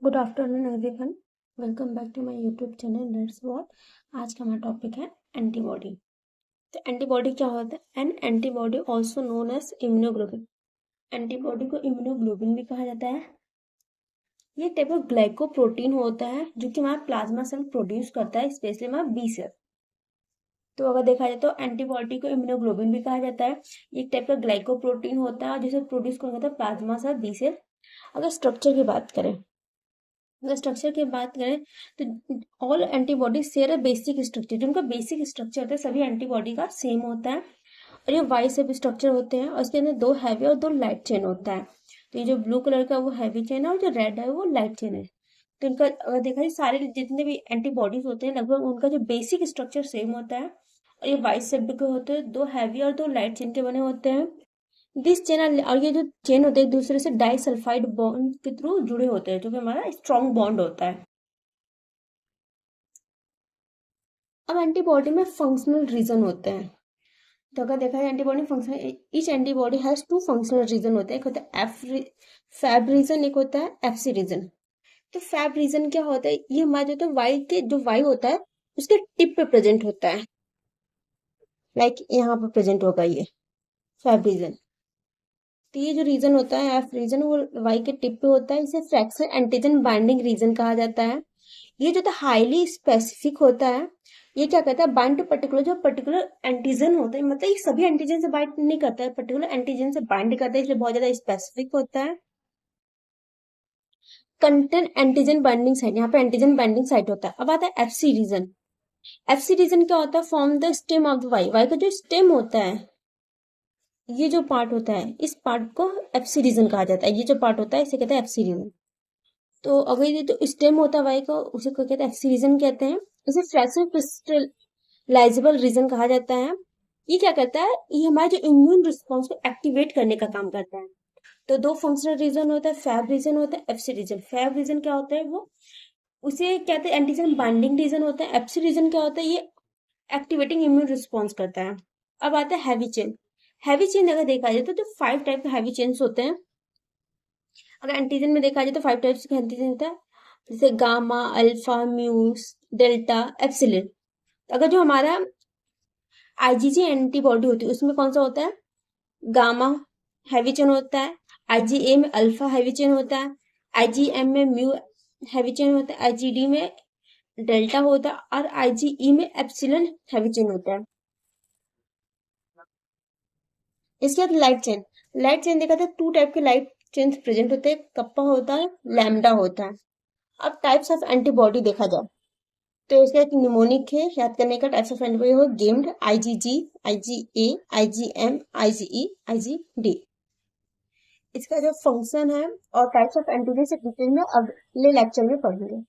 Good afternoon everyone, welcome back to my YouTube channel let's what. आज का हमारा topic है एंटीबॉडी। तो एंटीबॉडी क्या होता है? An antibody also known as immunoglobin. Antibody को इम्यूनोग्लोबिन भी कहा जाता है। ये टाइप ऑफ ग्लाइकोप्रोटीन होता है जो कि हमारा प्लाज्मा सेल प्रोड्यूस करता है, स्पेशली हमारा बी सेल। तो अगर देखा जाए तो एंटीबॉडी को इम्यूनोग्लोबिन भी कहा जाता है। ये एक टाइप का ग्लाइकोप्रोटीन होता है जिसे प्रोड्यूस कौन करता है? Plasma cell, B cell. अगर स्ट्रक्चर की बात करें तो all antibody share a basic structure. जो उनका बेसिक स्ट्रक्चर होता है सभी एंटीबॉडी का सेम होता है, और ये वाई शेप स्ट्रक्चर होते हैं, और उसके अंदर दो हैवी और दो लाइट चेन होता है। तो ये जो ब्लू कलर का वो हैवी चेन है और जो रेड है वो लाइट चेन है। तो इनका अगर देखा जाए सारे जितने भी एंटीबॉडीज होते हैं लगभग उनका जो बेसिक स्ट्रक्चर सेम होता है, और ये वाई शेप के होते हैं, दो हैवी और दो लाइट चेन के बने होते हैं। दिस चेन और ये जो चेन होते हैं एक दूसरे से डाइसल्फाइड बॉन्ड के थ्रू जुड़े होते हैं, जो कि हमारा स्ट्रॉन्ग बॉन्ड होता है। अब एंटीबॉडी में फंक्शनल रीजन होते हैं। तो अगर देखा जाए antibody functional, each antibody has two functional region होते हैं। एक होता है फैब रीजन, एक होता है एफसी रीजन। तो फैब रीजन क्या होता है? ये हमारा जो वाई के जो वाई होता है उसके टिप पे प्रेजेंट होता है, लाइक यहाँ पे प्रेजेंट होगा ये फैब रीजन। तो ये जो रीजन होता है एफ रीजन वो वाई के टिप पे होता है। इसे फ्रैक्शनल एंटीजन बाइंडिंग रीजन कहा जाता है। ये जो हाईली स्पेसिफिक होता है, ये क्या कहता है? बाइंड टू पर्टिकुलर, जो पर्टिकुलर एंटीजन होता है, मतलब ये सभी एंटीजन से बाइंड नहीं करता है, पर्टिकुलर एंटीजन से बाइंड करता है, इसलिए बहुत ज्यादा स्पेसिफिक होता है। कंटेंट एंटीजन बाइंडिंग साइट, यहाँ पे एंटीजन बाइंडिंग साइट होता है। अब आता है एफसी रीजन। एफसी रीजन क्या होता है? Form the stem of the Y. Y का जो स्टेम होता है, ये जो पार्ट होता है, इस पार्ट को एफसी रीजन कहा जाता है। ये जो पार्ट होता है इसे कहते हैं एफसी रीजन। तो अगर ये जो स्टेम होता है वाई का, उसे क्या कहते हैं? एफसी रीजन कहते हैं। इसे फ्रैक्शनल क्रिस्टलाइजेबल रीजन कहा जाता है। ये क्या करता है? ये हमारे जो इम्यून रिस्पॉन्स को एक्टिवेट करने का काम करता है। तो दो फंक्शनल रीजन होता है, फैब रीजन होता है, एफसी रीजन। फैब रीजन क्या होता है? वो उसे कहते हैं एंटीजन बाइंडिंग रीजन होता है। एफसी रीजन क्या होता है? ये एक्टिवेटिंग इम्यून रिस्पॉन्स करता है। अब आता है हैवी चेन। हैवी चेन अगर देखा जाए तो 5 टाइप के हैवी चेन्स होते हैं। अगर एंटीजन में देखा जाए तो 5 टाइप्स के एंटीजन होता है, जैसे गामा, अल्फा, म्यूस, डेल्टा, एप्सिलिन। अगर जो हमारा आईजीजी एंटीबॉडी होती है उसमें कौन सा होता है? गामा हैवी चेन होता है। आईजीए में अल्फा हैवी चेन होता है। आईजीएम में म्यू हैवी चेन होता है। आईजीडी में डेल्टा होता है, और आईजीई में एप्सिलन हैवी चेन होता है। इसके बाद लाइट चेन। लाइट चेन देखा था 2 टाइप के लाइट चेन प्रेजेंट होते हैं, कप्पा होता है, लैम्डा होता है। अब टाइप्स ऑफ एंटीबॉडी देखा जाए तो इसका एक निमोनिक है, याद करने का। टाइप्स ऑफ एंटीबॉडी हो गेम्ड, IgG, IgA, IgM, IgE, IgD. इसका जो फंक्शन है और टाइप्स ऑफ एंटीबॉडी से डिटेल में अगले लेक्चर में पढ़ेंगे।